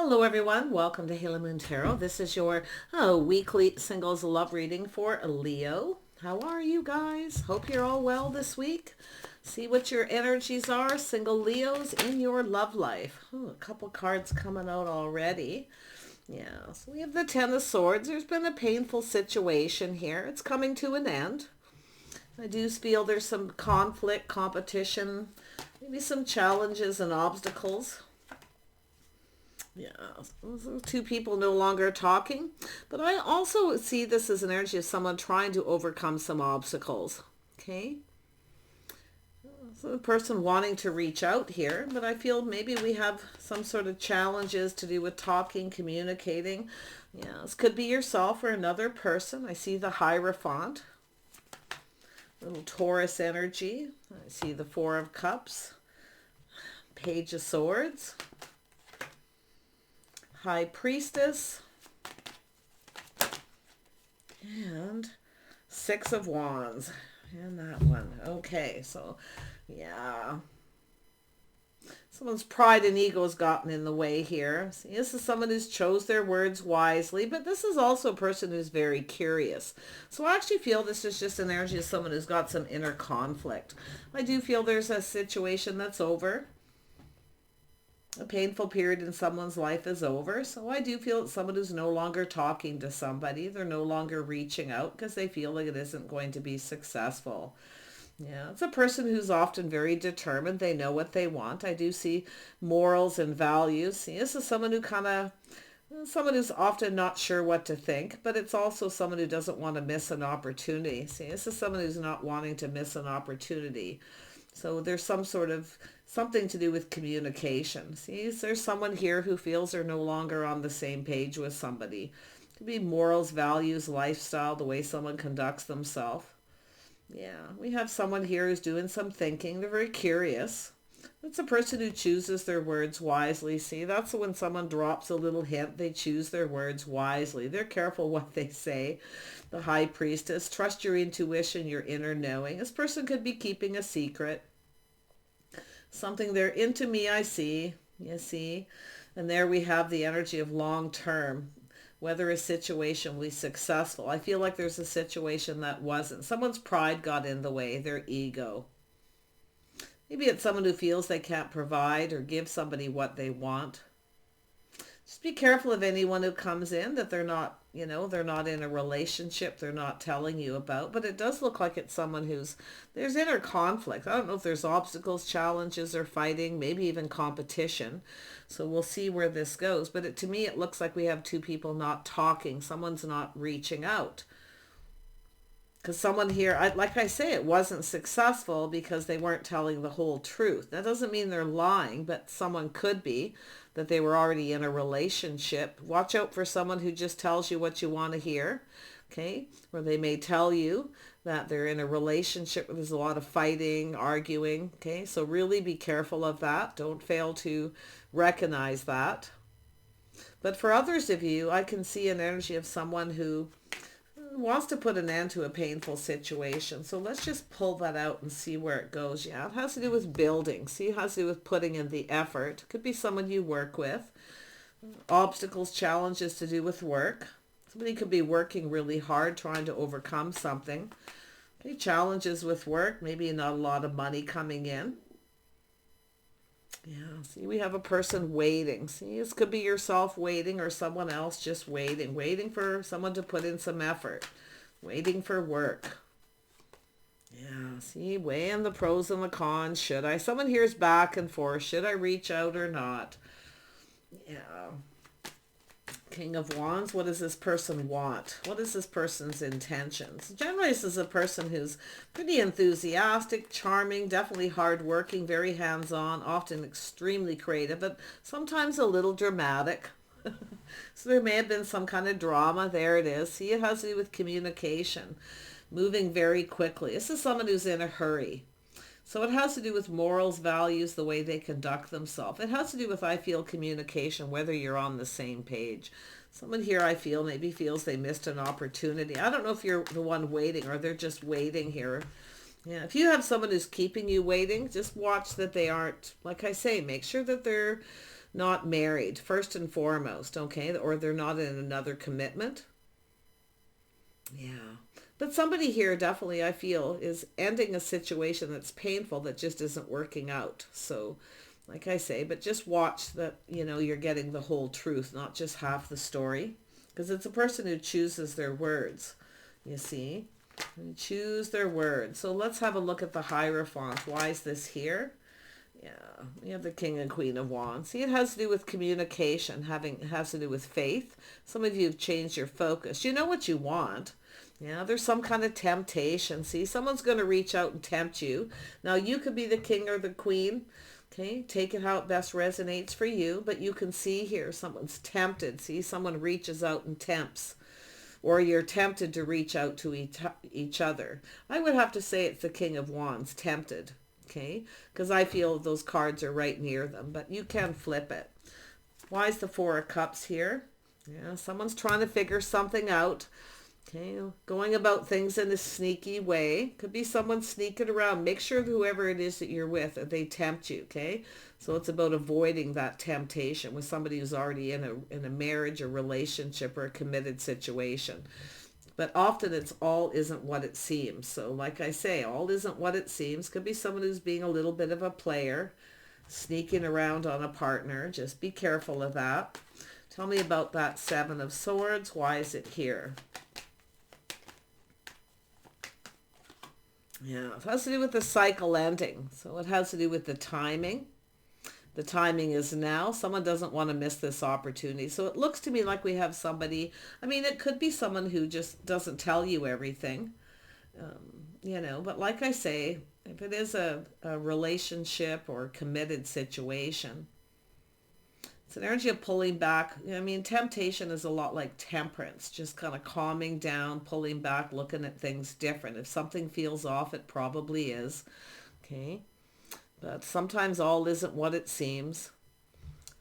Hello everyone, welcome to Halo Moon Tarot. This is your weekly singles love reading for Leo. How are you guys? Hope you're all well this week. See what your energies are, single Leos in your love life. Ooh, a couple cards coming out already. Yeah, so we have the Ten of Swords. There's been a painful situation here. It's coming to an end. I do feel there's some conflict, competition, maybe some challenges and obstacles. Yeah, two people no longer talking. But I also see this as an energy of someone trying to overcome some obstacles. Okay? So the person wanting to reach out here, but I feel maybe we have some sort of challenges to do with talking, communicating. Yeah, this could be yourself or another person. I see the Hierophant. Little Taurus energy. I see the Four of Cups. Page of Swords. High Priestess, and Six of Wands, and that one. Okay, so yeah, someone's pride and ego has gotten in the way here. See, this is someone who's chose their words wisely, but this is also a person who's very curious. So I actually feel this is just an energy of someone who's got some inner conflict. I do feel there's a situation that's over. A painful period in someone's life is over. So I do feel it's someone who's no longer talking to somebody. They're no longer reaching out because they feel like it isn't going to be successful. Yeah, it's a person who's often very determined. They know what they want. I do see morals and values. See, this is someone who's often not sure what to think, but it's also someone who doesn't want to miss an opportunity. See, this is someone who's not wanting to miss an opportunity. So there's something to do with communication. See, there's someone here who feels they're no longer on the same page with somebody. It could be morals, values, lifestyle, the way someone conducts themselves. Yeah, we have someone here who's doing some thinking. They're very curious. It's a person who chooses their words wisely. See, that's when someone drops a little hint. They choose their words wisely. They're careful what they say. The High Priestess. Trust your intuition, your inner knowing. This person could be keeping a secret. Something they're into me, I see. You see? And there we have the energy of long term. Whether a situation will be successful. I feel like there's a situation that wasn't. Someone's pride got in the way. Their ego. Maybe it's someone who feels they can't provide or give somebody what they want. Just be careful of anyone who comes in that they're not in a relationship they're not telling you about. But it does look like it's someone there's inner conflict. I don't know if there's obstacles, challenges, or fighting, maybe even competition. So we'll see where this goes. But to me, it looks like we have two people not talking. Someone's not reaching out. Because someone here, like I say, it wasn't successful because they weren't telling the whole truth. That doesn't mean they're lying, but someone could be that they were already in a relationship. Watch out for someone who just tells you what you want to hear, okay? Or they may tell you that they're in a relationship where there's a lot of fighting, arguing, okay? So really be careful of that. Don't fail to recognize that. But for others of you, I can see an energy of someone who wants to put an end to a painful situation. So let's just pull that out and see where it goes. Yeah, it has to do with building. See, it has to do with putting in the effort. Could be someone you work with. Obstacles, challenges to do with work. Somebody could be working really hard trying to overcome something. Okay, challenges with work. Maybe not a lot of money coming in. Yeah, see, we have a person waiting. See, this could be yourself waiting or someone else just waiting for someone to put in some effort, waiting for work. Yeah, see, weighing the pros and the cons. Should I? Someone here's back and forth. Should I reach out or not? Yeah. King of Wands, what does this person want? What is this person's intentions? Generally, this is a person who's pretty enthusiastic, charming, definitely hardworking, very hands-on, often extremely creative, but sometimes a little dramatic. So there may have been some kind of drama. There it is. See, it has to do with communication, moving very quickly. This is someone who's in a hurry. So it has to do with morals, values, the way they conduct themselves. It has to do with, I feel, communication, whether you're on the same page. Someone here, I feel, maybe feels they missed an opportunity. I don't know if you're the one waiting or they're just waiting here. Yeah, if you have someone who's keeping you waiting, just watch that they aren't, like I say, make sure that not married, first and foremost, okay? Or they're not in another commitment. Yeah. But somebody here definitely, I feel, is ending a situation that's painful that just isn't working out. So, like I say, but just watch that, you're getting the whole truth, not just half the story. Because it's a person who chooses their words, you see. And choose their words. So let's have a look at the Hierophant. Why is this here? Yeah, we have the King and Queen of Wands. See, it has to do with communication. It has to do with faith. Some of you have changed your focus. You know what you want. Yeah, there's some kind of temptation. See, someone's going to reach out and tempt you. Now, you could be the king or the queen. Okay, take it how it best resonates for you. But you can see here, someone's tempted. See, someone reaches out and tempts. Or you're tempted to reach out to each other. I would have to say it's the King of Wands, tempted. Okay, because I feel those cards are right near them. But you can flip it. Why is the Four of Cups here? Yeah, someone's trying to figure something out. Okay, going about things in a sneaky way. Could be someone sneaking around. Make sure whoever it is that you're with, that they tempt you, okay? So it's about avoiding that temptation with somebody who's already in a marriage, a relationship, or a committed situation. But often it's all isn't what it seems. So like I say, all isn't what it seems. Could be someone who's being a little bit of a player, sneaking around on a partner. Just be careful of that. Tell me about that Seven of Swords. Why is it here? Yeah, it has to do with the cycle ending. So it has to do with the timing. The timing is now. Someone doesn't want to miss this opportunity. So it looks to me like we have somebody, I mean, it could be someone who just doesn't tell you everything, but like I say, if it is a relationship or committed situation, it's an energy of pulling back. I mean, temptation is a lot like temperance, just kind of calming down, pulling back, looking at things different. If something feels off, it probably is. Okay. But sometimes all isn't what it seems.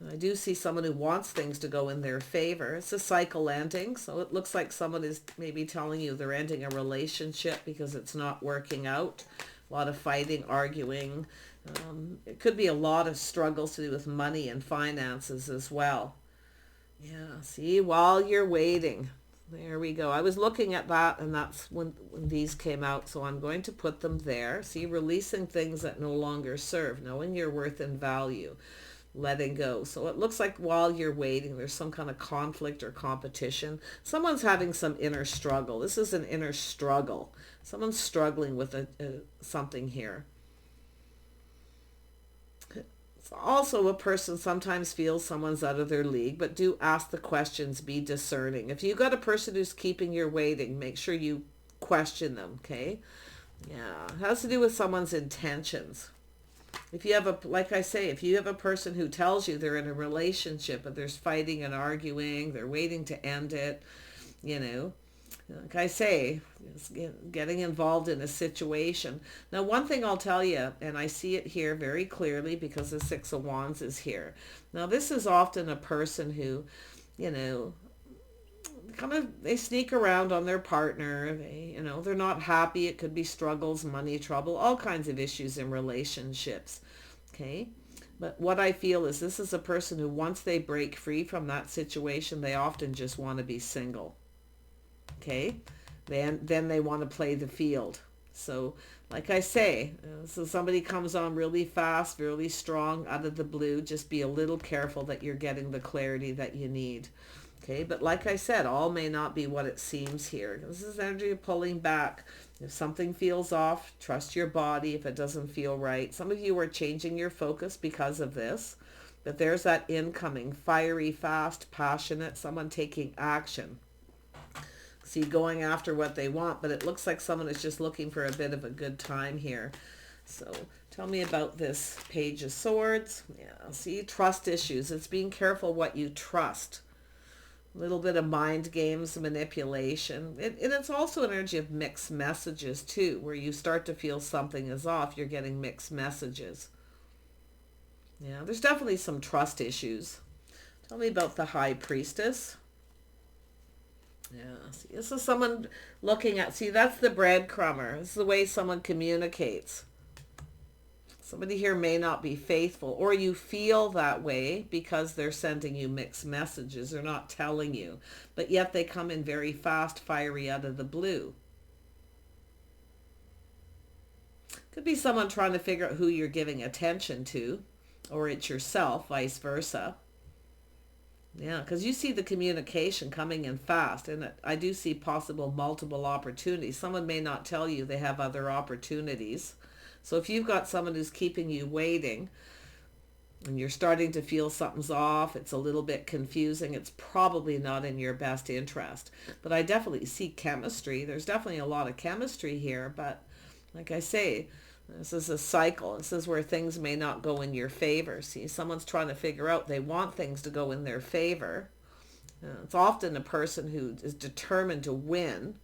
And I do see someone who wants things to go in their favor. It's a cycle ending. So it looks like someone is maybe telling you they're ending a relationship because it's not working out. A lot of fighting, arguing. It could be a lot of struggles to do with money and finances as well. Yeah, see, while you're waiting. There we go. I was looking at that, and that's when these came out, so I'm going to put them there. See, releasing things that no longer serve, knowing your worth and value, letting go. So it looks like while you're waiting, there's some kind of conflict or competition. Someone's having some inner struggle. This is an inner struggle. Someone's struggling with something here. Also, a person sometimes feels someone's out of their league, but do ask the questions, be discerning. If you got a person who's keeping you waiting, make sure you question them, okay? Yeah, it has to do with someone's intentions. If you have like I say, if you have a person who tells you they're in a relationship, but there's fighting and arguing, they're waiting to end it, like I say, getting involved in a situation. Now, one thing I'll tell you, and I see it here very clearly because the Six of Wands is here. Now, this is often a person who, they sneak around on their partner. They're not happy. It could be struggles, money, trouble, all kinds of issues in relationships. Okay. But what I feel is this is a person who, once they break free from that situation, they often just want to be single. Okay, then they want to play the field. So like I say, so somebody comes on really fast, really strong out of the blue, just be a little careful that you're getting the clarity that you need. Okay, but like I said, all may not be what it seems here. This is energy of pulling back. If something feels off, trust your body if it doesn't feel right. Some of you are changing your focus because of this, but there's that incoming, fiery, fast, passionate, someone taking action. See, going after what they want, but it looks like someone is just looking for a bit of a good time here. So tell me about this Page of Swords. Yeah, see, trust issues. It's being careful what you trust. A little bit of mind games, manipulation. And it's also an energy of mixed messages too, where you start to feel something is off. You're getting mixed messages. Yeah, there's definitely some trust issues. Tell me about the High Priestess. Yeah, see, this is someone looking at, see, that's the breadcrumber. This is the way someone communicates. Somebody here may not be faithful, or you feel that way because they're sending you mixed messages. They're not telling you, but yet they come in very fast, fiery out of the blue. Could be someone trying to figure out who you're giving attention to, or it's yourself, vice versa. Yeah, because you see the communication coming in fast, and I do see possible multiple opportunities. Someone may not tell you they have other opportunities. So if you've got someone who's keeping you waiting, and you're starting to feel something's off, it's a little bit confusing, it's probably not in your best interest. But I definitely see chemistry. There's definitely a lot of chemistry here, but like I say, this is a cycle. This is where things may not go in your favor. See, someone's trying to figure out they want things to go in their favor. It's often a person who is determined to win,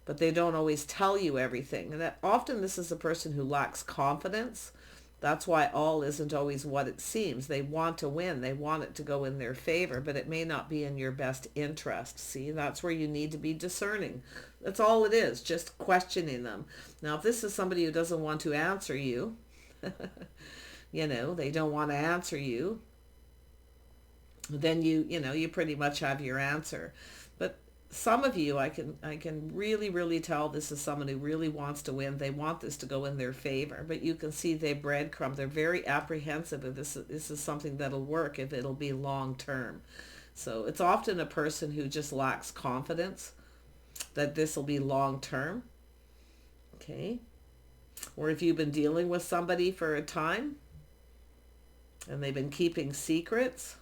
but they don't always tell you everything. And that often this is a person who lacks confidence. That's why all isn't always what it seems. They want to win. They want it to go in their favor, but it may not be in your best interest. See, that's where you need to be discerning. That's all it is, just questioning them. Now, if this is somebody who doesn't want to answer you, they don't want to answer you, then you pretty much have your answer. But some of you, I can really, really tell this is someone who really wants to win. They want this to go in their favor, but you can see they breadcrumb. They're very apprehensive if this is something that'll work, if it'll be long term. So it's often a person who just lacks confidence that this will be long term. Okay. Or if you've been dealing with somebody for a time and they've been keeping secrets.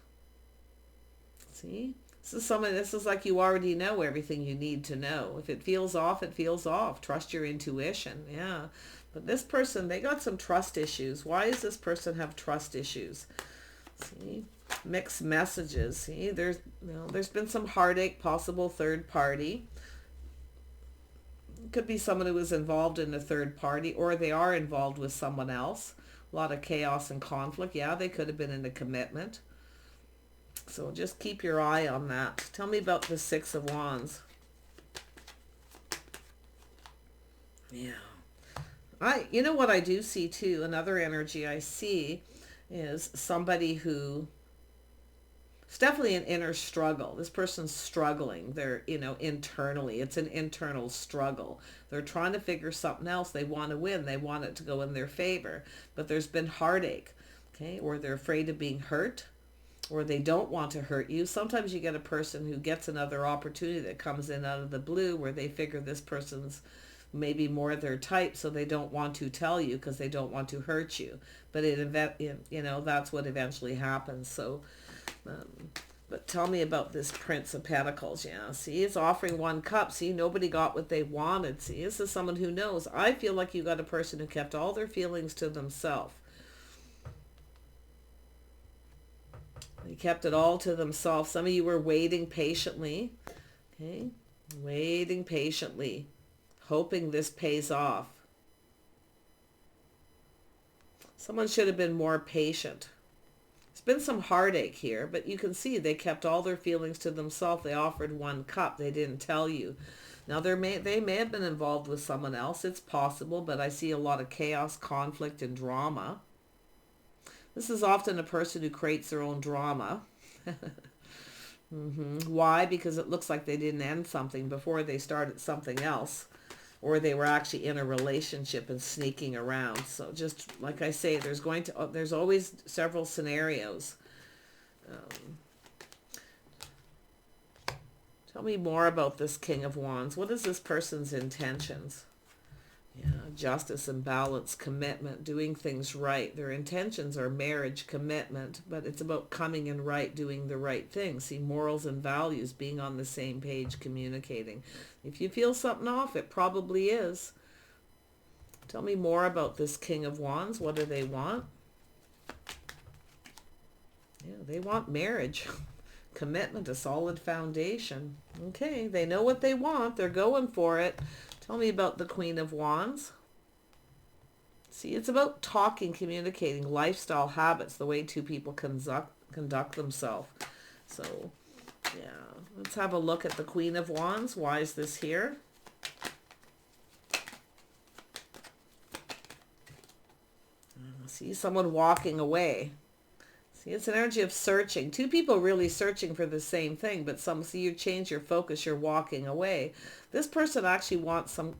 See? This is like you already know everything you need to know. If it feels off, it feels off. Trust your intuition. Yeah. But this person, they got some trust issues. Why does this person have trust issues? See? Mixed messages. See? There's been some heartache, possible third party. It could be someone who is involved in a third party, or they are involved with someone else. A lot of chaos and conflict. Yeah, they could have been in a commitment. So just keep your eye on that. Tell me about the Six of Wands. Yeah. You know what I do see too, another energy I see is somebody who, it's definitely an inner struggle. This person's struggling. They're, internally. It's an internal struggle. They're trying to figure something else. They want to win. They want it to go in their favor. But there's been heartache, okay? Or they're afraid of being hurt, or they don't want to hurt you. Sometimes you get a person who gets another opportunity that comes in out of the blue where they figure this person's maybe more their type, so they don't want to tell you because they don't want to hurt you. But that's what eventually happens. So, but tell me about this Prince of Pentacles. Yeah, see, it's offering one cup. See, nobody got what they wanted. See, this is someone who knows. I feel like you got a person who kept all their feelings to themselves. They kept it all to themselves. Some of you were waiting patiently. Okay, waiting patiently, hoping this pays off. Someone should have been more patient. There's been some heartache here, but you can see they kept all their feelings to themselves. They offered one cup. They didn't tell you. Now, they may have been involved with someone else. It's possible, but I see a lot of chaos, conflict, and drama. This is often a person who creates their own drama. Why? Because it looks like they didn't end something before they started something else, or they were actually in a relationship and sneaking around. So just like I say, there's always several scenarios. Tell me more about this King of Wands. What is this person's intentions? Yeah, justice and balance, commitment, doing things right. Their intentions are marriage, commitment, but it's about coming in right, doing the right thing. See, morals and values, being on the same page, communicating. If you feel something off, it probably is. Tell me more about this King of Wands. What do they want? Yeah, they want marriage, commitment, a solid foundation. Okay, they know what they want. They're going for it. Tell me about the Queen of Wands. See, it's about talking, communicating, lifestyle habits, the way two people conduct themselves. So, yeah, let's have a look at the Queen of Wands. Why is this here? See, someone walking away. See, it's an energy of searching. Two people really searching for the same thing, but see, you change your focus, you're walking away. This person actually wants some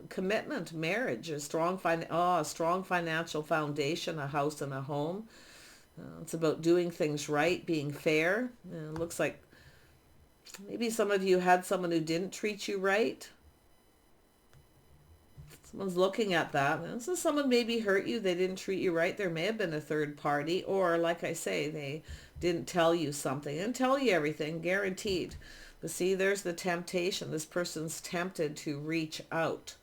commitment, marriage, a strong financial foundation, a house and a home. It's about doing things right, being fair. It looks like maybe some of you had someone who didn't treat you right. Someone's looking at that. This is someone maybe hurt you. They didn't treat you right. There may have been a third party, or like I say, they didn't tell you something. And tell you everything, guaranteed. But see, there's the temptation. This person's tempted to reach out.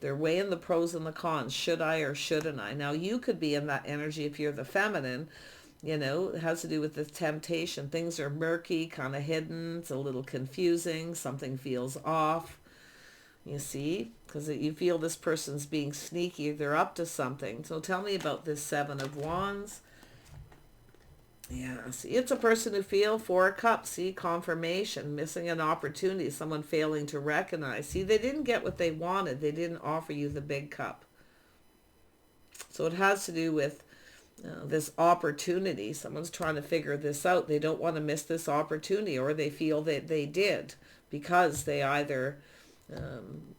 They're weighing the pros and the cons. Should I or shouldn't I? Now, you could be in that energy if you're the feminine. You know, it has to do with the temptation. Things are murky, kind of hidden. It's a little confusing. Something feels off. You see, because you feel this person's being sneaky. They're up to something. So tell me about this Seven of Wands. Yeah, see, it's a person who feel Four of Cups. See, confirmation, missing an opportunity, someone failing to recognize. See, they didn't get what they wanted. They didn't offer you the big cup. So it has to do with this opportunity. Someone's trying to figure this out. They don't want to miss this opportunity, or they feel that they did because they either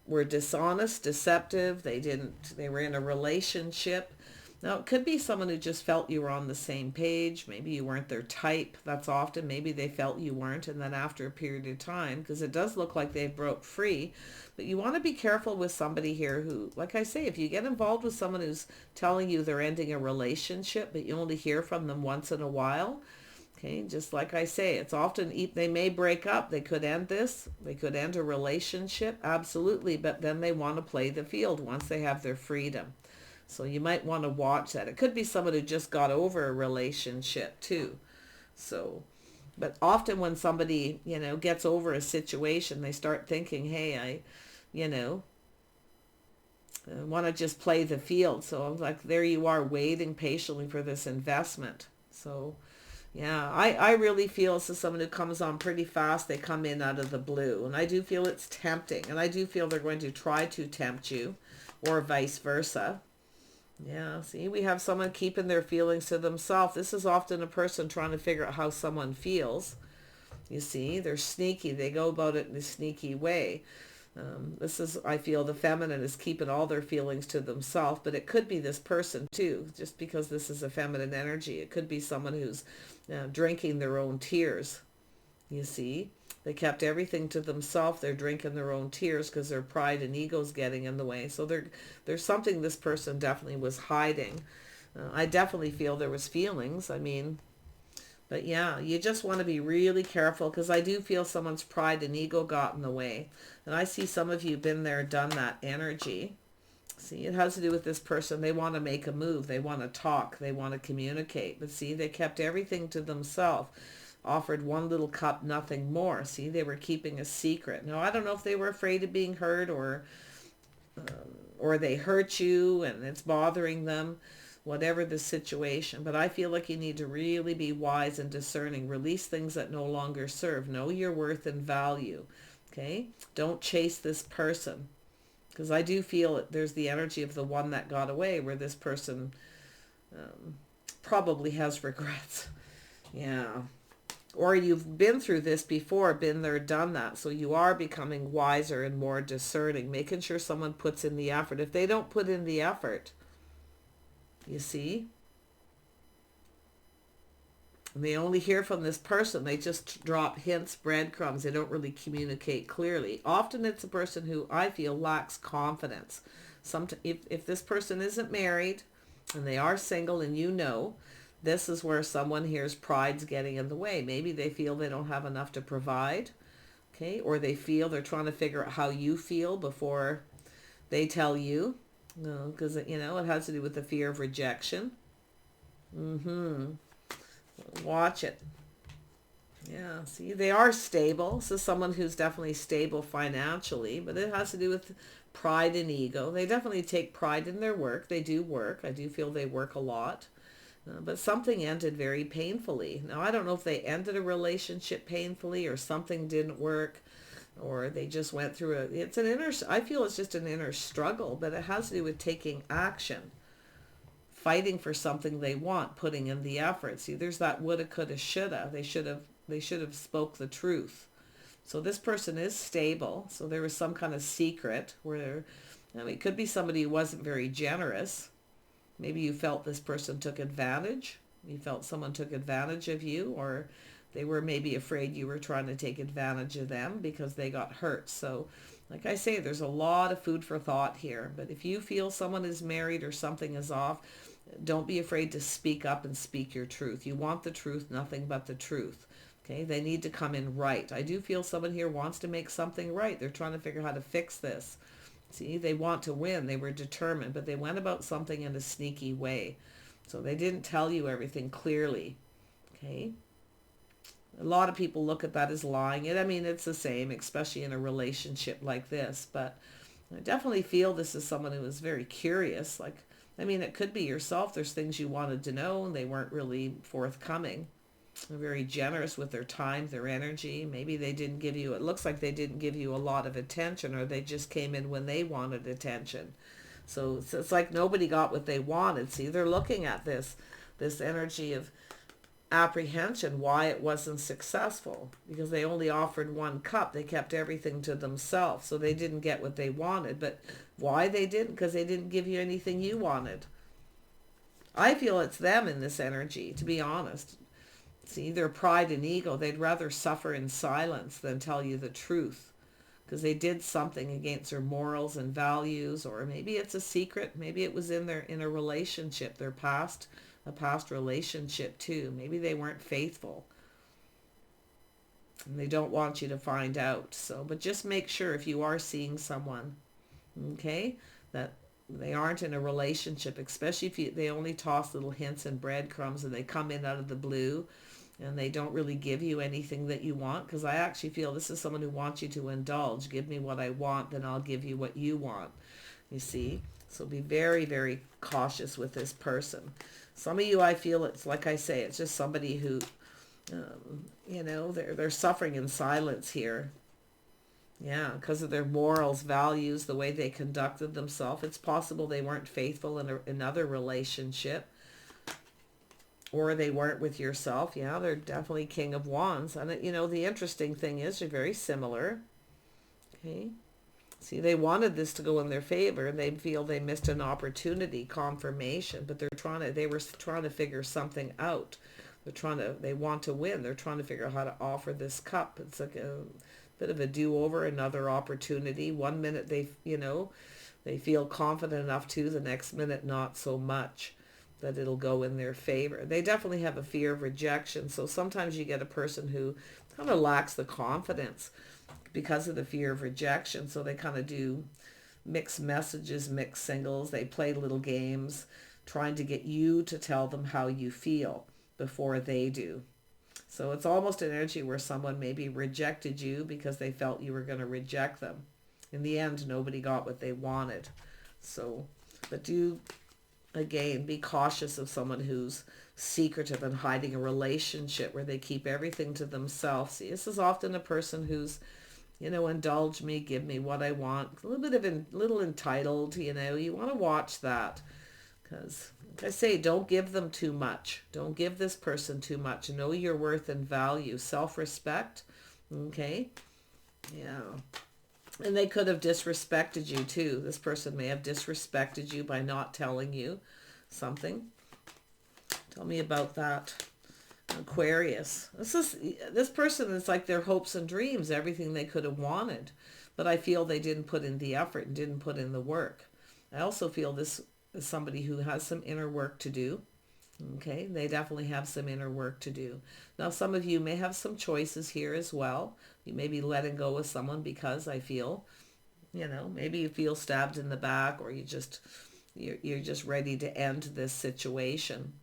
were dishonest, deceptive, they were in a relationship. Now, it could be someone who just felt you were on the same page. Maybe you weren't their type. That's often, maybe they felt you weren't, and then after a period of time, because it does look like they broke free. But you want to be careful with somebody here who, like I say, if you get involved with someone who's telling you they're ending a relationship, but you only hear from them once in a while, okay, just like I say, it's often, they may break up, they could end this, they could end a relationship, absolutely, but then they want to play the field once they have their freedom. So you might want to watch that. It could be someone who just got over a relationship too. So, but often when somebody, gets over a situation, they start thinking, hey, I want to just play the field. So like, there you are waiting patiently for this investment. So yeah, I really feel this is someone who comes on pretty fast. They come in out of the blue. And I do feel it's tempting. And I do feel they're going to try to tempt you, or vice versa. Yeah, see, we have someone keeping their feelings to themselves. This is often a person trying to figure out how someone feels. You see, they're sneaky. They go about it in a sneaky way. I feel the feminine is keeping all their feelings to themselves, but it could be this person too, just because this is a feminine energy. It could be someone who's drinking their own tears. You see, they kept everything to themselves. They're drinking their own tears because their pride and ego's getting in the way. So there's something this person definitely was hiding. I definitely feel there was feelings. But yeah, you just want to be really careful, because I do feel someone's pride and ego got in the way. And I see some of you been there, done that energy. See, it has to do with this person. They want to make a move. They want to talk. They want to communicate. But see, they kept everything to themselves. Offered one little cup, nothing more. See, they were keeping a secret. Now, I don't know if they were afraid of being hurt, or they hurt you and it's bothering them, whatever the situation. But I feel like you need to really be wise and discerning. Release things that no longer serve. Know your worth and value. Okay? Don't chase this person. Because I do feel there's the energy of the one that got away, where this person probably has regrets. Yeah. Or you've been through this before, been there, done that. So you are becoming wiser and more discerning, making sure someone puts in the effort. If they don't put in the effort, you see, and they only hear from this person, they just drop hints, breadcrumbs. They don't really communicate clearly. Often it's a person who I feel lacks confidence. If this person isn't married and they are single, and this is where someone here's pride's getting in the way. Maybe they feel they don't have enough to provide, okay? Or they feel they're trying to figure out how you feel before they tell you. No, because, it has to do with the fear of rejection. Watch it. Yeah, see, they are stable. So someone who's definitely stable financially, but it has to do with pride and ego. They definitely take pride in their work. They do work. I do feel they work a lot. But something ended very painfully. Now, I don't know if they ended a relationship painfully, or something didn't work, or they just went through I feel it's just an inner struggle, but it has to do with taking action. fighting for something they want, putting in the effort. See, there's that woulda, coulda, shoulda. They should have spoke the truth. So this person is stable. So there was some kind of secret where, I mean, it could be somebody who wasn't very generous. Maybe you felt this person took advantage. You felt someone took advantage of you, or they were maybe afraid you were trying to take advantage of them because they got hurt. So like I say, there's a lot of food for thought here. But if you feel someone is married or something is off, don't be afraid to speak up and speak your truth. You want the truth, nothing but the truth. Okay, they need to come in right. I do feel someone here wants to make something right. They're trying to figure out how to fix this. See, they want to win. They were determined, but they went about something in a sneaky way. So they didn't tell you everything clearly. Okay. A lot of people look at that as lying. I mean, it's the same, especially in a relationship like this. But I definitely feel this is someone who is very curious. Like, I mean, it could be yourself. There's things you wanted to know and they weren't really forthcoming. They're very generous with their time, their energy. Maybe they didn't give you, it looks like they didn't give you a lot of attention, or they just came in when they wanted attention. So it's like nobody got what they wanted. See, they're looking at this energy of apprehension, why it wasn't successful, because they only offered one cup. They kept everything to themselves, so they didn't get what they wanted. But why they didn't? Because they didn't give you anything you wanted. I feel it's them in this energy, to be honest. See, their pride and ego, they'd rather suffer in silence than tell you the truth, because they did something against their morals and values, or maybe it's a secret. Maybe it was in a relationship, a past relationship too. Maybe they weren't faithful and they don't want you to find out. So, but just make sure if you are seeing someone, okay, that they aren't in a relationship, especially if they only toss little hints and breadcrumbs and they come in out of the blue and they don't really give you anything that you want. Because I actually feel this is someone who wants you to indulge. Give me what I want, then I'll give you what you want. You see? So be very, very cautious with this person. Some of you, I feel it's like I say, it's just somebody who, they're suffering in silence here. Yeah, because of their morals, values, the way they conducted themselves. It's possible they weren't faithful in another relationship, or they weren't with yourself. Yeah, they're definitely King of Wands. And, the interesting thing is you're very similar. Okay. See, they wanted this to go in their favor, and they feel they missed an opportunity, confirmation, but they were trying to figure something out. They want to win. They're trying to figure out how to offer this cup. It's like a bit of a do-over, another opportunity. One minute they feel confident enough to, the next minute not so much, that it'll go in their favor. They definitely have a fear of rejection. So sometimes you get a person who kind of lacks the confidence because of the fear of rejection. So they kind of do mixed messages, mixed signals. They play little games trying to get you to tell them how you feel before they do. So it's almost an energy where someone maybe rejected you because they felt you were going to reject them. In the end, nobody got what they wanted. So, but do, again, be cautious of someone who's secretive and hiding a relationship where they keep everything to themselves. See, this is often a person who's, indulge me, give me what I want. A little bit of little entitled, you want to watch that. Because, like I say, don't give them too much. Don't give this person too much. Know your worth and value. Self-respect. Okay? Yeah. And they could have disrespected you too. This person may have disrespected you by not telling you something. Tell me about that. Aquarius. This person is like their hopes and dreams, everything they could have wanted. But I feel they didn't put in the effort and didn't put in the work. I also feel this is somebody who has some inner work to do. Okay, they definitely have some inner work to do. Now, some of you may have some choices here as well. You may be letting go of someone because I feel, maybe you feel stabbed in the back, or you're just ready to end this situation.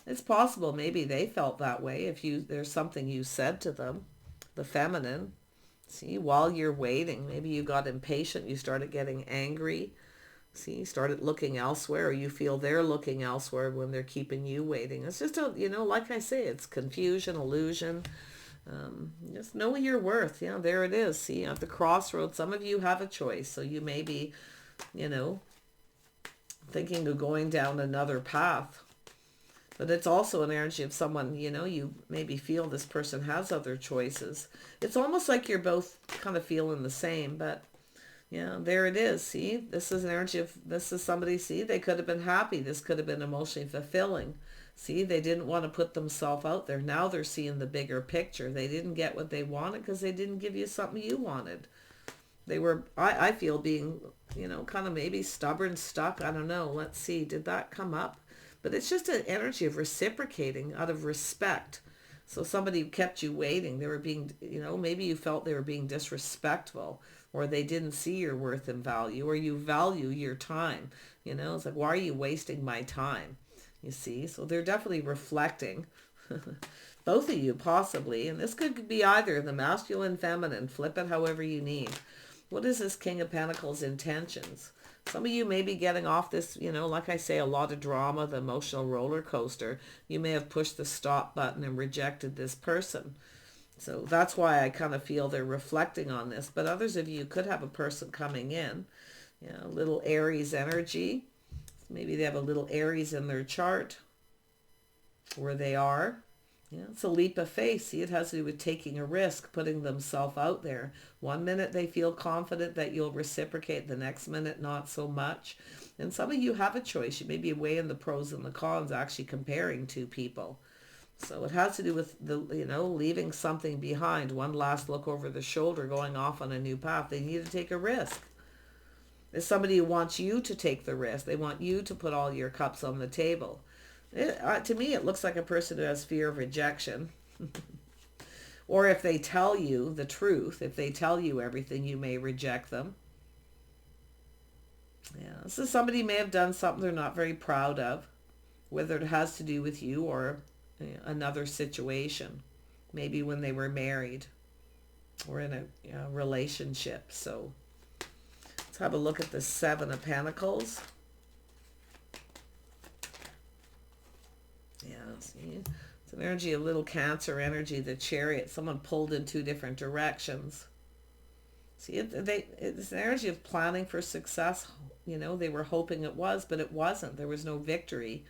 It's possible maybe they felt that way if there's something you said to them, the feminine. See, while you're waiting, maybe you got impatient, you started getting angry. See, started looking elsewhere, or you feel they're looking elsewhere when they're keeping you waiting. It's just like I say, it's confusion, illusion. Just know your worth. Yeah, there it is. See, at the crossroads, some of you have a choice. So you may be, thinking of going down another path. But it's also an energy of someone, you know, you maybe feel this person has other choices. It's almost like you're both kind of feeling the same, but yeah, there it is. See, this is an energy of, this is somebody, see, they could have been happy. This could have been emotionally fulfilling. See, they didn't want to put themselves out there. Now they're seeing the bigger picture. They didn't get what they wanted because they didn't give you something you wanted. They were, I feel, being, you know, kind of maybe stubborn, stuck. I don't know. Let's see. Did that come up? But it's just an energy of reciprocating out of respect. So somebody kept you waiting. They were being, you know, maybe you felt they were being disrespectful, or they didn't see your worth and value, or you value your time. You know, it's like, why are you wasting my time? You see? So they're definitely reflecting. Both of you possibly. And this could be either the masculine, feminine. Flip it however you need. What is this King of Pentacles intentions? Some of you may be getting off this, you know, like I say, a lot of drama, the emotional roller coaster. You may have pushed the stop button and rejected this person. So that's why I kind of feel they're reflecting on this. But others of you could have a person coming in, you know, a little Aries energy. Maybe they have a little Aries in their chart where they are. Yeah, it's a leap of faith. See, it has to do with taking a risk, putting themselves out there. One minute they feel confident that you'll reciprocate, the next minute not so much. And some of you have a choice. You may be weighing the pros and the cons, actually comparing two people. So it has to do with the, you know, leaving something behind. One last look over the shoulder, going off on a new path. They need to take a risk. There's somebody who wants you to take the risk. They want you to put all your cups on the table. To me, it looks like a person who has fear of rejection. Or if they tell you the truth, if they tell you everything, you may reject them. Yeah, so somebody may have done something they're not very proud of, whether it has to do with you or another situation. Maybe when they were married or in a relationship. So let's have a look at the Seven of Pentacles. Yeah, see, it's an energy, a little Cancer energy, the Chariot. Someone pulled in two different directions. See, it's an energy of planning for success. You know, they were hoping it was, but it wasn't. There was no victory.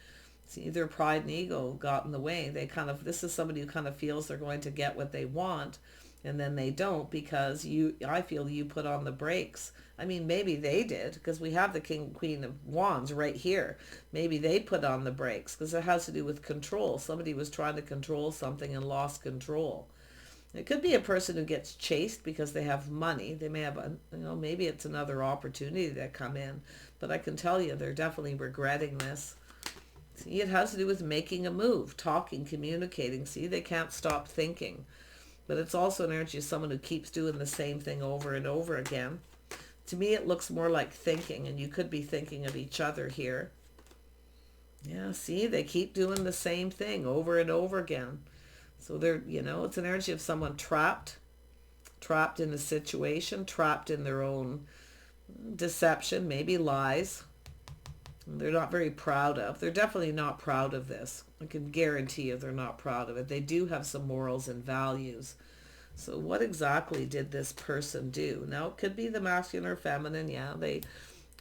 See, their pride and ego got in the way. This is somebody who kind of feels they're going to get what they want, and then they don't because I feel you put on the brakes. I mean, maybe they did, because we have the King, Queen of Wands right here. Maybe they put on the brakes because it has to do with control. Somebody was trying to control something and lost control. It could be a person who gets chased because they have money. They may have, maybe it's another opportunity that come in. But I can tell you, they're definitely regretting this. See, it has to do with making a move, talking, communicating. See, they can't stop thinking. But it's also an energy of someone who keeps doing the same thing over and over again. To me, it looks more like thinking, and you could be thinking of each other here. Yeah, see, they keep doing the same thing over and over again. So they're, it's an energy of someone trapped in a situation, trapped in their own deception, maybe lies. They're not very proud of. They're definitely not proud of this. I can guarantee you they're not proud of it. They do have some morals and values. So what exactly did this person do? Now, it could be the masculine or feminine. Yeah,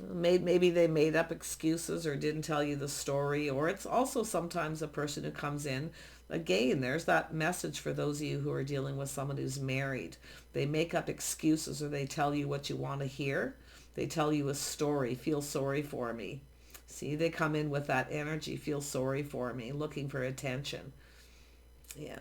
maybe they made up excuses or didn't tell you the story. Or it's also sometimes a person who comes in. Again, there's that message for those of you who are dealing with someone who's married. They make up excuses, or they tell you what you want to hear. They tell you a story. Feel sorry for me. See, they come in with that energy. Feel sorry for me. Looking for attention. Yeah.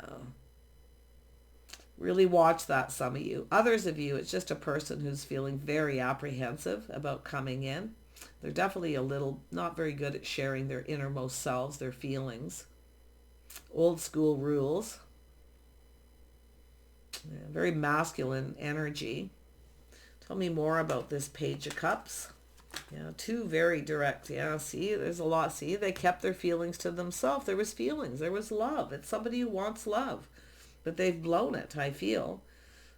Really watch that, some of you. Others of you, it's just a person who's feeling very apprehensive about coming in. They're definitely a little not very good at sharing their innermost selves, their feelings. Old school rules. Yeah, very masculine energy. Tell me more about this Page of Cups. Yeah, two very direct. Yeah, see, there's a lot. See, they kept their feelings to themselves. There was feelings. There was love. It's somebody who wants love. But they've blown it, I feel.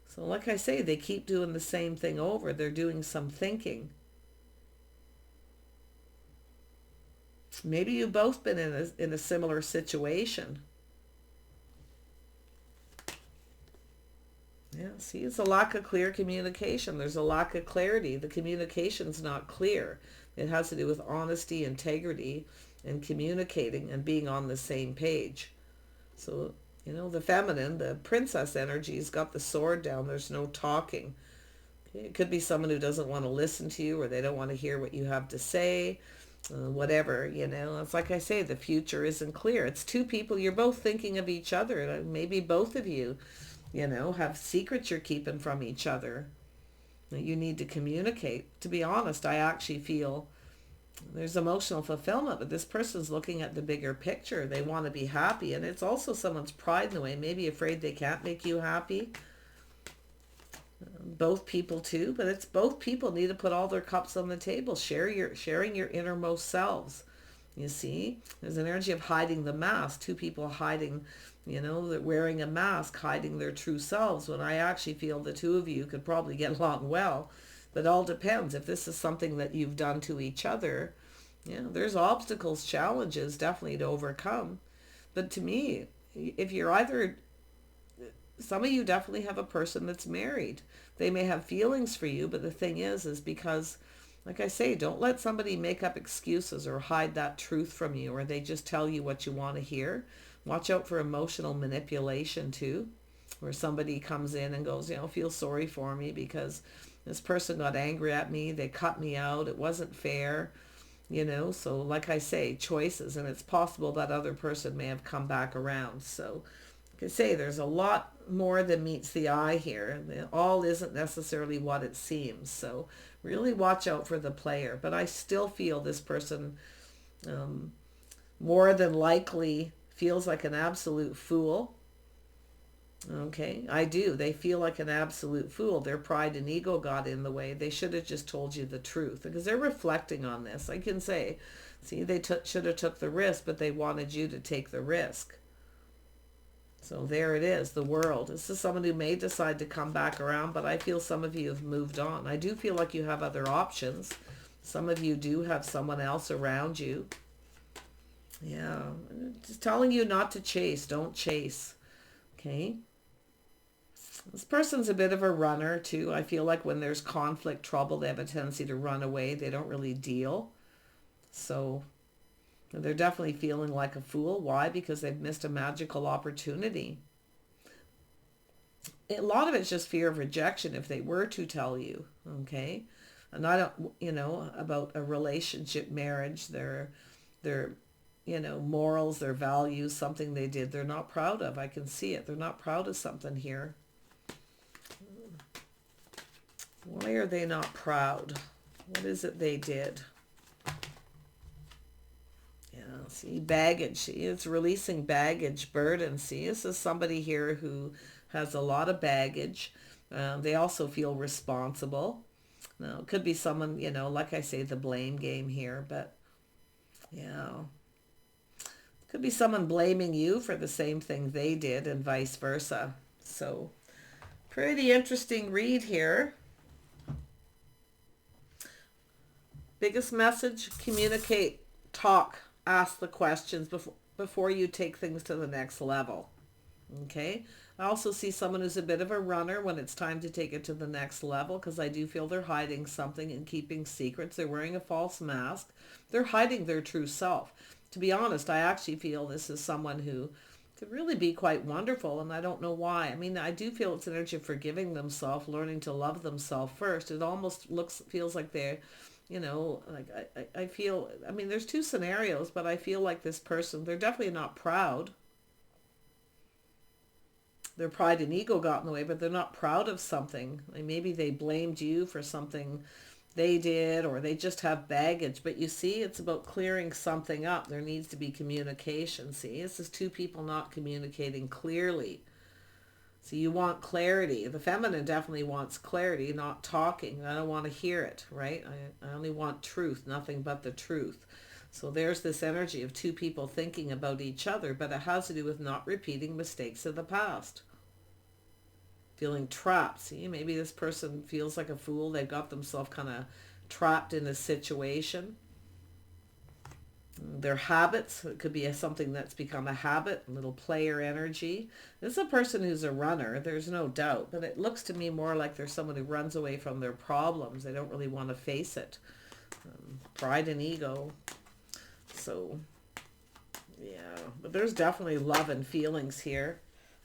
So like I say, they keep doing the same thing over. They're doing some thinking. Maybe you've both been in a similar situation. Yeah, see, it's a lack of clear communication. There's a lack of clarity. The communication's not clear. It has to do with honesty, integrity, and communicating and being on the same page. So, the feminine, the princess energy's got the sword down. There's no talking. Okay? It could be someone who doesn't want to listen to you, or they don't want to hear what you have to say. Whatever, it's like I say, the future isn't clear. It's two people, you're both thinking of each other. Maybe both of you, have secrets you're keeping from each other. You need to communicate. To be honest, I actually feel there's emotional fulfillment, but this person's looking at the bigger picture. They want to be happy, and it's also someone's pride in the way, maybe afraid they can't make you happy. Both people too, but it's both people need to put all their cups on the table, sharing your innermost selves. You see, there's an energy of hiding the mask. Two people hiding, they're wearing a mask, hiding their true selves, when I actually feel the two of you could probably get along well. But it all depends. If this is something that you've done to each other, there's obstacles, challenges definitely to overcome. But to me, if you're either, some of you definitely have a person that's married. They may have feelings for you, but the thing is because, like I say, don't let somebody make up excuses or hide that truth from you, or they just tell you what you want to hear. Watch out for emotional manipulation too, where somebody comes in and goes, feel sorry for me because this person got angry at me, they cut me out, it wasn't fair. So like I say, choices, and it's possible that other person may have come back around. So like I say, there's a lot more than meets the eye here. All isn't necessarily what it seems. So really watch out for the player. But I still feel this person more than likely feels like an absolute fool. Okay, I do. They feel like an absolute fool. Their pride and ego got in the way. They should have just told you the truth, because they're reflecting on this. I can say, see, they should have took the risk, but they wanted you to take the risk. So there it is, the world. This is someone who may decide to come back around, but I feel some of you have moved on. I do feel like you have other options. Some of you do have someone else around you. Yeah, just telling you not to chase. Don't chase. Okay. This person's a bit of a runner too. I feel like when there's conflict, trouble, they have a tendency to run away. They don't really deal. So they're definitely feeling like a fool. Why? Because they've missed a magical opportunity. A lot of it's just fear of rejection if they were to tell you. Okay. And I don't, about a relationship, marriage, their morals, their values, something they did, they're not proud of. I can see it. They're not proud of something here. Why are they not proud? What is it they did? Yeah, see, baggage. See, it's releasing baggage, burden. See, this is somebody here who has a lot of baggage. They also feel responsible. Now, it could be someone, like I say, the blame game here, but yeah. Could be someone blaming you for the same thing they did and vice versa. So, pretty interesting read here. Biggest message, communicate, talk, ask the questions before you take things to the next level. Okay? I also see someone who's a bit of a runner when it's time to take it to the next level, because I do feel they're hiding something and keeping secrets. They're wearing a false mask. They're hiding their true self. To be honest, I actually feel this is someone who could really be quite wonderful, and I don't know why. I mean, I do feel it's an energy of forgiving themselves, learning to love themselves first. It almost feels like they're, like I feel, I mean, there's two scenarios, but I feel like this person, they're definitely not proud. Their pride and ego got in the way, but they're not proud of something. Like maybe they blamed you for something they did, or they just have baggage. But you see, it's about clearing something up. There needs to be communication. See, this is two people not communicating clearly. So you want clarity. The feminine definitely wants clarity, not talking. I don't want to hear it, right? I only want truth, nothing but the truth. So there's this energy of two people thinking about each other, but it has to do with not repeating mistakes of the past. Feeling trapped. See, maybe this person feels like a fool. They've got themselves kind of trapped in a situation. Their habits, it could be something that's become a habit, a little player energy. This is a person who's a runner, there's no doubt, but it looks to me more like there's someone who runs away from their problems. They don't really want to face it. Pride and ego. So, yeah, but there's definitely love and feelings here.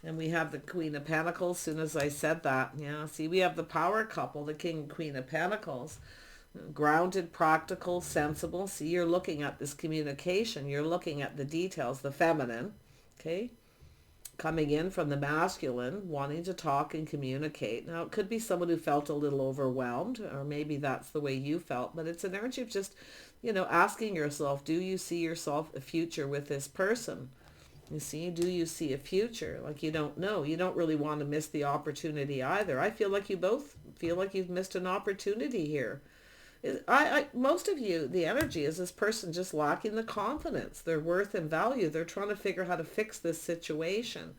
And we have the Queen of Pentacles. As soon as I said that, yeah, see, we have the power couple, the King and Queen of Pentacles. Grounded, practical, sensible. See, you're looking at this communication. You're looking at the details, the feminine, okay? Coming in from the masculine, wanting to talk and communicate. Now, it could be someone who felt a little overwhelmed, or maybe that's the way you felt, but it's an energy of just, asking yourself, do you see yourself a future with this person? You see, do you see a future? Like, you don't know. You don't really want to miss the opportunity either. I feel like you both feel like you've missed an opportunity here. Most of you, the energy is this person just lacking the confidence, their worth and value. They're trying to figure out how to fix this situation.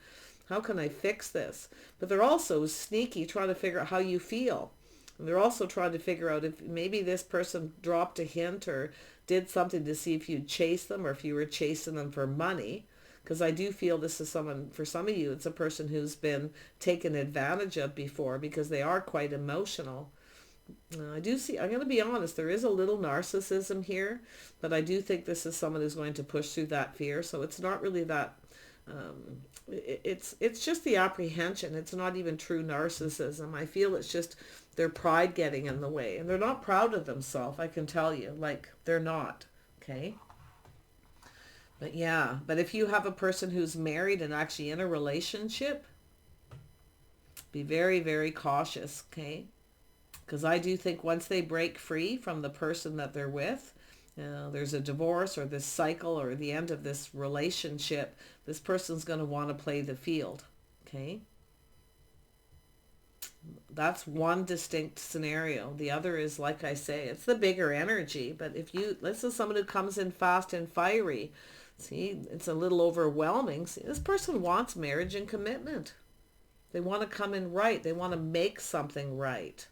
How can I fix this? But they're also sneaky, trying to figure out how you feel. And they're also trying to figure out if maybe this person dropped a hint or did something to see if you'd chase them or if you were chasing them for money. Because I do feel this is someone, for some of you, it's a person who's been taken advantage of before because they are quite emotional. I do see, I'm going to be honest, there is a little narcissism here, but I do think this is someone who's going to push through that fear. So it's not really that, it's just the apprehension. It's not even true narcissism. I feel it's just their pride getting in the way, and they're not proud of themselves. I can tell you, like, they're not. Okay. But yeah, but if you have a person who's married and actually in a relationship, be very, very cautious. Okay. Because I do think once they break free from the person that they're with, there's a divorce or this cycle or the end of this relationship, this person's going to want to play the field. Okay? That's one distinct scenario. The other is, like I say, it's the bigger energy. But if this is someone who comes in fast and fiery, see, it's a little overwhelming. See, this person wants marriage and commitment. They want to come in right. They want to make something right.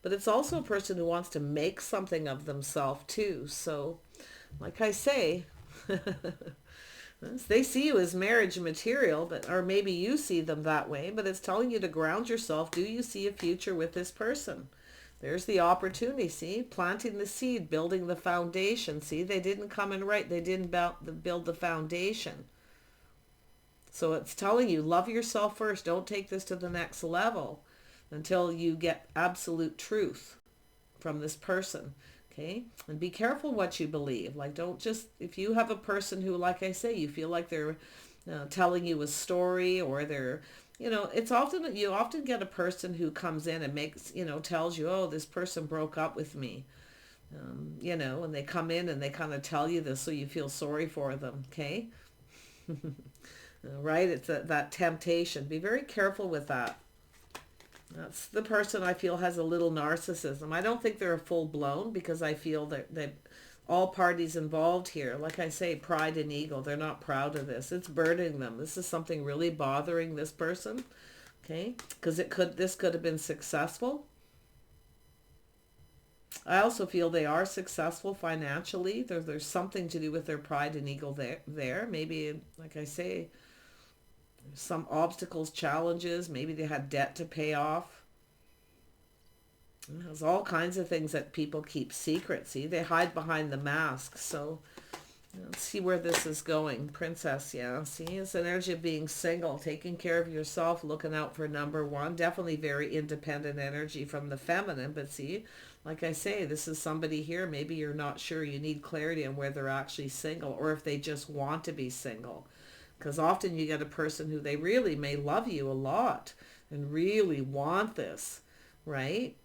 But it's also a person who wants to make something of themselves too. So, like I say, they see you as marriage material, or maybe you see them that way, but it's telling you to ground yourself. Do you see a future with this person? There's the opportunity, see? Planting the seed, building the foundation. See, they didn't come in right. They didn't build the foundation. So it's telling you, love yourself first. Don't take this to the next level until you get absolute truth from this person. Okay? And be careful what you believe. Like, don't just, if you have a person who, like I say, you feel like they're telling you a story, or they're, it's often, you often get a person who comes in and makes, tells you, oh, this person broke up with me. And they come in and they kind of tell you this so you feel sorry for them. Okay? Right? It's that temptation. Be very careful with that. That's the person I feel has a little narcissism. I don't think they're a full-blown, because I feel that all parties involved here, like I say, pride and ego, they're not proud of this. It's burdening them. This is something really bothering this person, okay? Because this could have been successful. I also feel they are successful financially. There's something to do with their pride and ego there. Maybe, like I say, some obstacles, challenges. Maybe they had debt to pay off. There's all kinds of things that people keep secret. See, they hide behind the mask. So let's see where this is going. Princess, yeah. See, it's an energy of being single, taking care of yourself, looking out for number one. Definitely very independent energy from the feminine. But see, like I say, this is somebody here. Maybe you're not sure. You need clarity on whether they're actually single or if they just want to be single. Because often you get a person who they really may love you a lot and really want this, right?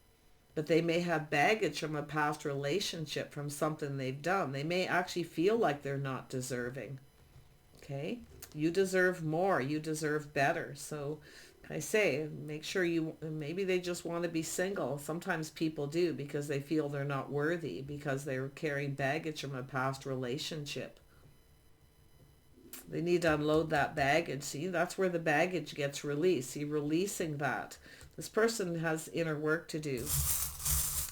But they may have baggage from a past relationship, from something they've done. They may actually feel like they're not deserving, okay? You deserve more. You deserve better. So I say, make sure maybe they just want to be single. Sometimes people do because they feel they're not worthy, because they're carrying baggage from a past relationship. They need to unload that baggage. See, that's where the baggage gets released. See, releasing that. This person has inner work to do.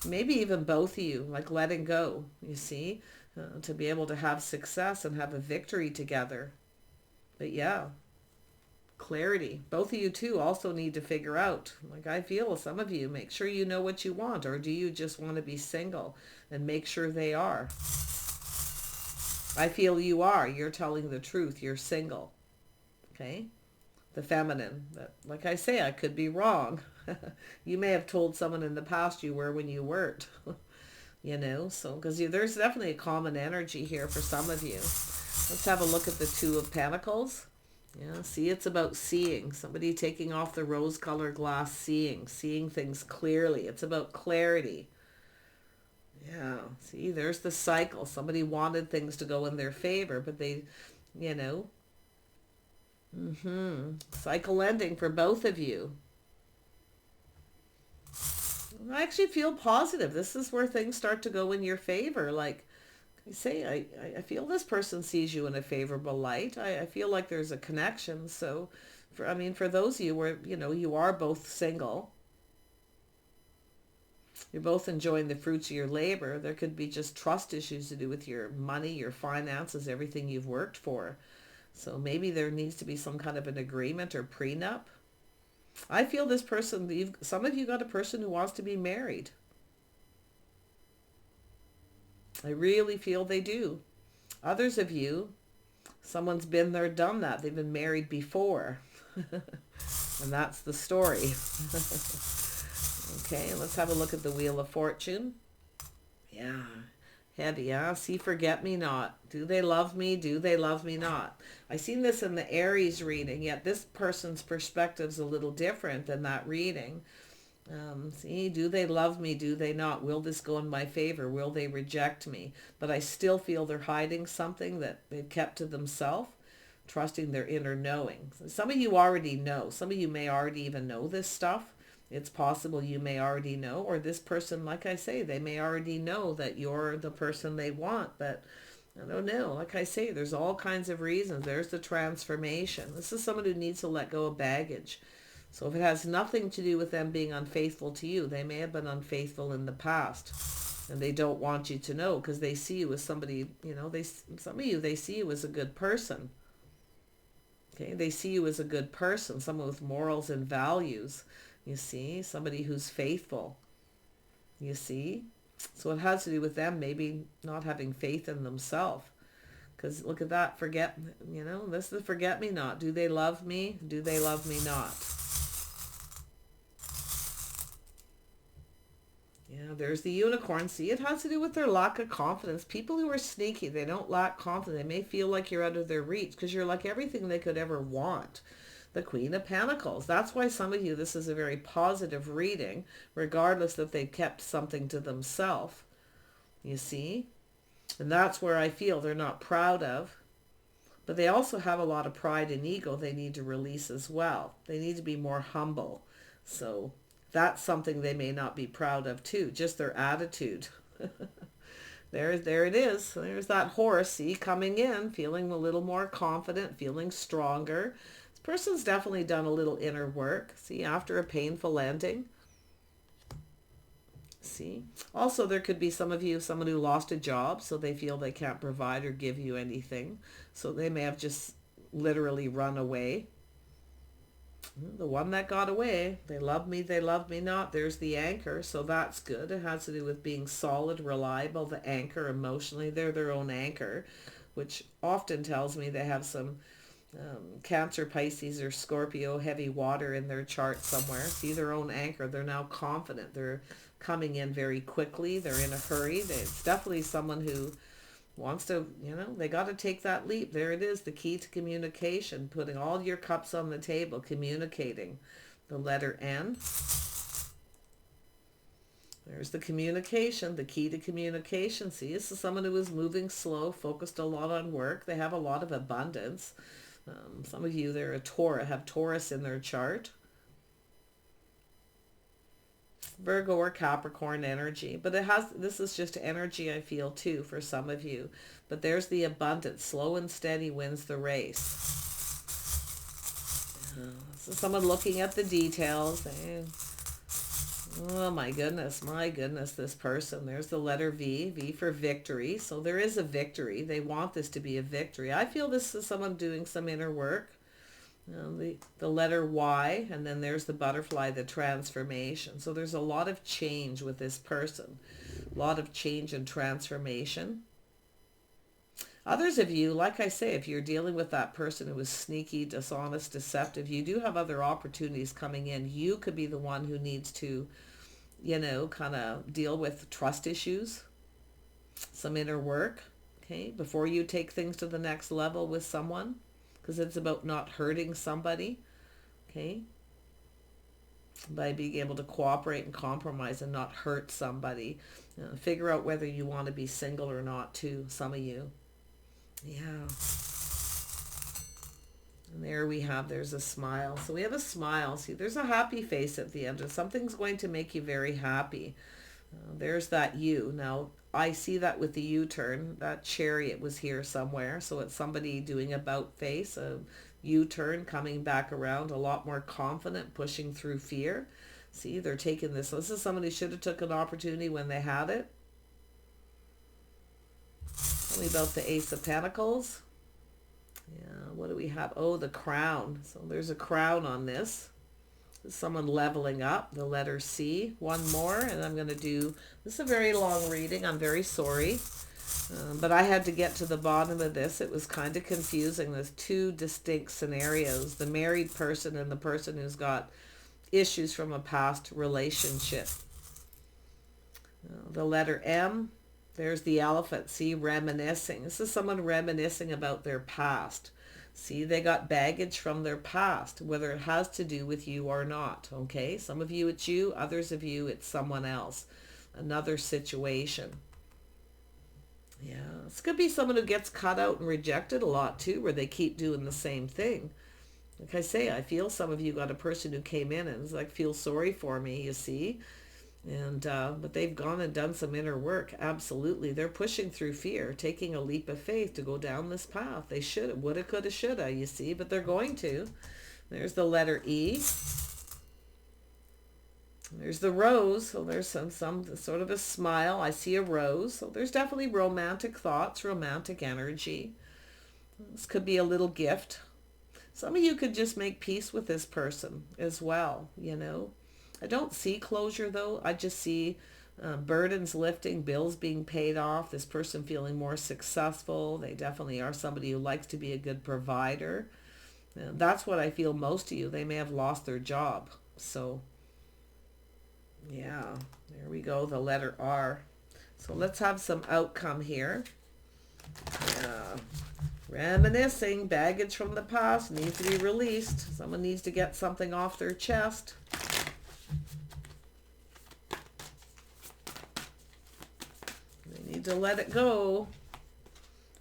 Maybe even both of you, like letting go, you see. to be able to have success and have a victory together. But yeah, clarity. Both of you too also need to figure out, like I feel some of you, make sure you know what you want, or do you just want to be single, and make sure they are. I feel you are. You're telling the truth. You're single. Okay? The feminine. That, like I say, I could be wrong. You may have told someone in the past you were when you weren't. You know, so because there's definitely a common energy here for some of you. Let's have a look at the Two of Pentacles. Yeah, see, it's about seeing. Somebody taking off the rose-colored glass, seeing things clearly. It's about clarity. Yeah, see, there's the cycle. Somebody wanted things to go in their favor, but they, you know, cycle ending for both of you. I actually feel positive. This is where things start to go in your favor. Like I say, I feel this person sees you in a favorable light. I feel like there's a connection. So, for those of you where, you are both single, you're both enjoying the fruits of your labor. There could be just trust issues to do with your money, your finances, everything you've worked for. So maybe there needs to be some kind of an agreement or prenup. I feel this person, some of you got a person who wants to be married. I really feel they do. Others of you, someone's been there, done that. They've been married before. And that's the story. Okay, let's have a look at the Wheel of Fortune. Yeah, heavy, huh? See, forget me not. Do they love me? Do they love me not? I seen this in the Aries reading, yet this person's perspective's a little different than that reading. See, do they love me? Do they not? Will this go in my favor? Will they reject me? But I still feel they're hiding something that they've kept to themselves, trusting their inner knowing. Some of you already know. Some of you may already even know this stuff. It's possible you may already know, or this person, like I say, they may already know that you're the person they want, but I don't know. Like I say, there's all kinds of reasons. There's the transformation. This is someone who needs to let go of baggage. So if it has nothing to do with them being unfaithful to you, they may have been unfaithful in the past, and they don't want you to know because they see you as somebody, some of you, they see you as a good person. Okay, they see you as a good person, someone with morals and values. You see, somebody who's faithful. You see? So it has to do with them maybe not having faith in themselves. Because look at that, this is the forget me not. Do they love me? Do they love me not? Yeah, there's the Unicorn. See, it has to do with their lack of confidence. People who are sneaky, they don't lack confidence. They may feel like you're out of their reach because you're like everything they could ever want. The Queen of Pentacles. That's why some of you, this is a very positive reading, regardless that they've kept something to themselves. You see? And that's where I feel they're not proud of. But they also have a lot of pride and ego they need to release as well. They need to be more humble. So that's something they may not be proud of too, just their attitude. There it is. There's that horse, see, coming in, feeling a little more confident, feeling stronger. Person's definitely done a little inner work. See, after a painful ending. See? Also, there could be someone who lost a job, so they feel they can't provide or give you anything. So they may have just literally run away. The one that got away, they love me not. There's the anchor, so that's good. It has to do with being solid, reliable, the anchor emotionally. They're their own anchor, which often tells me they have some Cancer, Pisces, or Scorpio, heavy water in their chart somewhere. See, their own anchor. They're now confident. They're coming in very quickly. They're in a hurry. It's definitely someone who wants to, they got to take that leap. There it is, the key to communication. Putting all your cups on the table, communicating. The letter N. There's the communication, the key to communication. See, this is someone who is moving slow, focused a lot on work. They have a lot of abundance. Some of you, they're a Taurus, have Taurus in their chart. Virgo or Capricorn energy. But this is just energy I feel too for some of you. But there's the abundance. Slow and steady wins the race. This is someone looking at the details. Oh my goodness, this person. There's the letter V, V for victory. So there is a victory. They want this to be a victory. I feel this is someone doing some inner work. The letter Y, and then there's the butterfly, the transformation. So there's a lot of change with this person. A lot of change and transformation. Others of you, like I say, if you're dealing with that person who is sneaky, dishonest, deceptive, you do have other opportunities coming in. You could be the one who needs to, kind of deal with trust issues, some inner work, okay, before you take things to the next level with someone, because it's about not hurting somebody, okay, by being able to cooperate and compromise and not hurt somebody. Figure out whether you want to be single or not, too, some of you. Yeah. And there we have, there's a smile. So we have a smile. See, there's a happy face at the end. And something's going to make you very happy. There's that U. Now, I see that with the U-turn. That chariot was here somewhere. So it's somebody doing about face, a U-turn, coming back around, a lot more confident, pushing through fear. See, they're taking this. So this is somebody who should have took an opportunity when they had it. Tell me about the Ace of Pentacles. Yeah, what do we have? Oh, the crown. So there's a crown on this. Someone leveling up, the letter C. One more, and I'm going to do, this is a very long reading. I'm very sorry. But I had to get to the bottom of this. It was kind of confusing. There's two distinct scenarios. The married person and the person who's got issues from a past relationship. The letter M. There's the elephant. See, reminiscing. This is someone reminiscing about their past. See, they got baggage from their past, whether it has to do with you or not. Okay, some of you it's you, others of you it's someone else, another situation. Yeah, this could be someone who gets cut out and rejected a lot too, where they keep doing the same thing. Like I say, I feel some of you got a person who came in and was like, feel sorry for me, you see. And but they've gone and done some inner work. Absolutely. They're pushing through fear, taking a leap of faith to go down this path. They should have, woulda, coulda, shoulda, you see, but they're going to. There's the letter E. There's the rose. So there's some sort of a smile. I see a rose. So there's definitely romantic thoughts, romantic energy. This could be a little gift. Some of you could just make peace with this person as well, I don't see closure though. I just see burdens lifting, bills being paid off, this person feeling more successful. They definitely are somebody who likes to be a good provider. That's what I feel most of you. They may have lost their job. So, yeah, there we go, the letter R. So let's have some outcome here. Yeah. Reminiscing, baggage from the past needs to be released. Someone needs to get something off their chest. Need to let it go.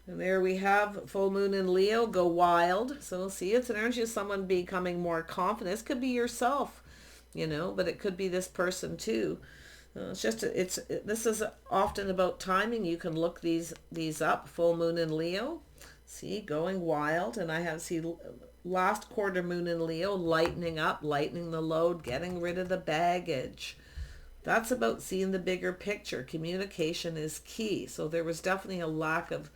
And there we have full moon in Leo, go wild. So see, it's an energy of someone becoming more confident. This could be yourself, but it could be this person too. This is often about timing. You can look these up. Full moon in Leo, see, going wild. And I see last quarter moon in Leo, lightening up, lightening the load, getting rid of the baggage. That's about seeing the bigger picture. Communication is key. So there was definitely a lack of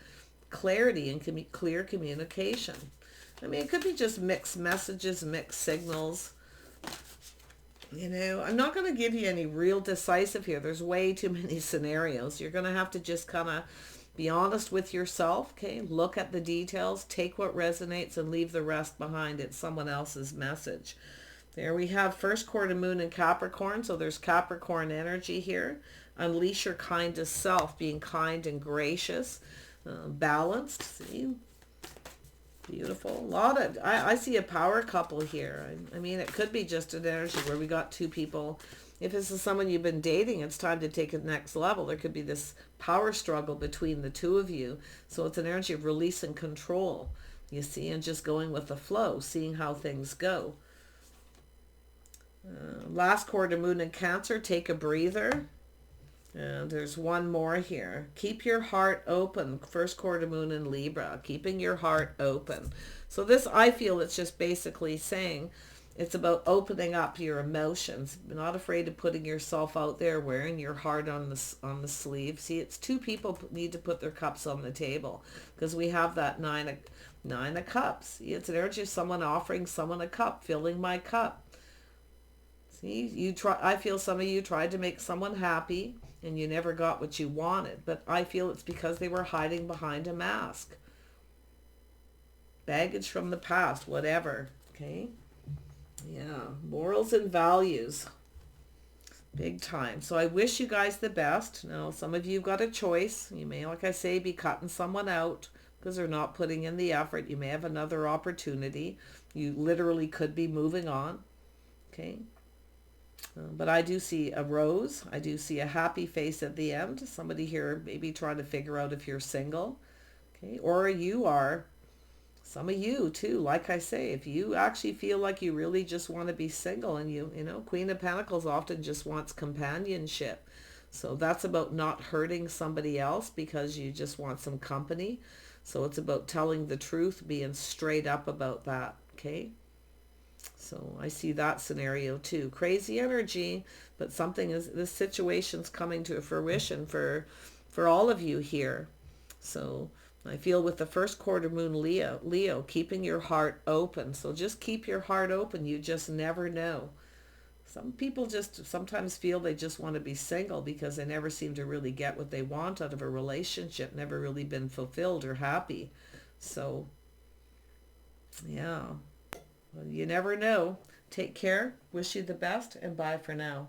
clarity and clear communication. I mean, it could be just mixed messages, mixed signals. I'm not going to give you any real decisive here. There's way too many scenarios. You're going to have to just kind of be honest with yourself, okay? Look at the details, take what resonates and leave the rest behind. It's someone else's message. There we have first quarter moon in Capricorn. So there's Capricorn energy here. Unleash your kindest self, being kind and gracious, balanced. See, beautiful. I see a power couple here. I mean, it could be just an energy where we got two people. If this is someone you've been dating, it's time to take it next level. There could be this power struggle between the two of you. So it's an energy of release and control, you see, and just going with the flow, seeing how things go. Last quarter moon in Cancer, take a breather. And there's one more here. Keep your heart open. First quarter moon in Libra, keeping your heart open. So this, I feel it's just basically saying, It's about opening up your emotions, not afraid of putting yourself out there, wearing your heart on the sleeve. See, it's two people need to put their cups on the table, because we have that nine of cups. It's an energy of someone offering someone a cup, filling my cup. See, I feel some of you tried to make someone happy and you never got what you wanted, but I feel it's because they were hiding behind a mask. Baggage from the past, whatever. Okay? Yeah, morals and values. Big time. So I wish you guys the best. Now, some of you got a choice. You may, like I say, be cutting someone out because they're not putting in the effort. You may have another opportunity. You literally could be moving on. Okay? But I do see a rose. I do see a happy face at the end. Somebody here maybe trying to figure out if you're single. Okay? Or you are. Some of you too, like I say, if you actually feel like you really just want to be single, and you know, Queen of Pentacles often just wants companionship. So that's about not hurting somebody else because you just want some company. So it's about telling the truth, being straight up about that. Okay? So I see that scenario too. Crazy energy, but this situation's coming to fruition for all of you here. So I feel with the first quarter moon Leo, keeping your heart open. So just keep your heart open. You just never know. Some people just sometimes feel they just want to be single because they never seem to really get what they want out of a relationship, never really been fulfilled or happy. So, yeah, well, you never know. Take care. Wish you the best, and bye for now.